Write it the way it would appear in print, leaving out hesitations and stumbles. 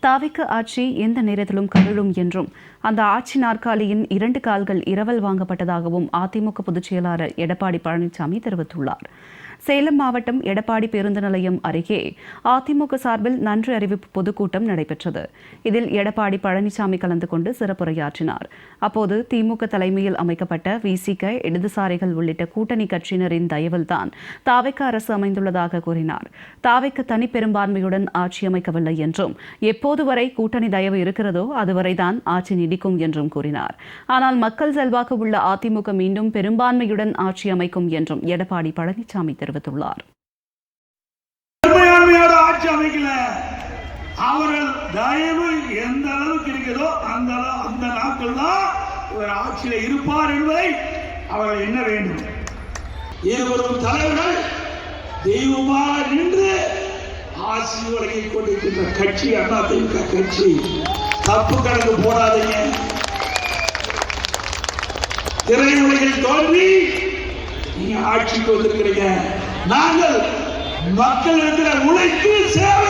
தாவிக ஆட்சி எந்த நேரத்திலும் கவிழும் என்றும் அந்த ஆட்சி நாற்காலியின் 2 கால்கள் இரவல் வாங்கப்பட்டதாகவும் அதிமுக பொதுச் செயலாளர் எடப்பாடி பழனிசாமி தெரிவித்துள்ளார். சேலம் மாவட்டம் எடப்பாடி பேருந்து நிலையம் அருகே அதிமுக சார்பில் நன்றி அறிவிப்பு பொதுக்கூட்டம் நடைபெற்றது. இதில் எடப்பாடி பழனிசாமி கலந்து கொண்டு சிறப்புரையாற்றினார். அப்போது திமுக தலைமையில் அமைக்கப்பட்ட விசிக, இடதுசாரிகள் உள்ளிட்ட கூட்டணி கட்சியினரின் தயவில்தான் தாவிக அரசு அமைந்துள்ளதாக கூறினார். தாவிக தனி பெரும்பான்மையுடன் ஆட்சி அமைக்கவில்லை என்றும் எப்போது வரை கூட்டணி தயவு இருக்கிறதோ அதுவரைதான் ஆட்சி நீடிக்கும் என்றும் கூறினார். ஆனால் மக்கள் செல்வாக்கு உள்ள அதிமுக மீண்டும் பெரும்பான்மையுடன் ஆட்சி அமைக்கும் என்றும் எடப்பாடி பழனிசாமி தெரிவித்துள்ளார். ஆட்சி அமைக்கல, அவர்கள் தயவு எந்த அளவுக்கு இருக்கிறதோ அந்த நாட்கள் தான் இவர் ஆட்சியில் இருப்பார் என்பதை அவர்கள் எண்ண வேண்டும். இருவரும் தலைவர்கள் தெய்வமாக நின்று ஆட்சி வழங்கிக் கொண்டிருக்கின்ற கட்சி அதிமுக கட்சி. தப்பு கணக்கு போடாதீங்க. திரையுலகில் தோன்றி நீங்க ஆட்சிக்கு வந்திருக்கிறீங்க. நாங்கள் மக்கள் இருக்கிற உழைத்து சேவை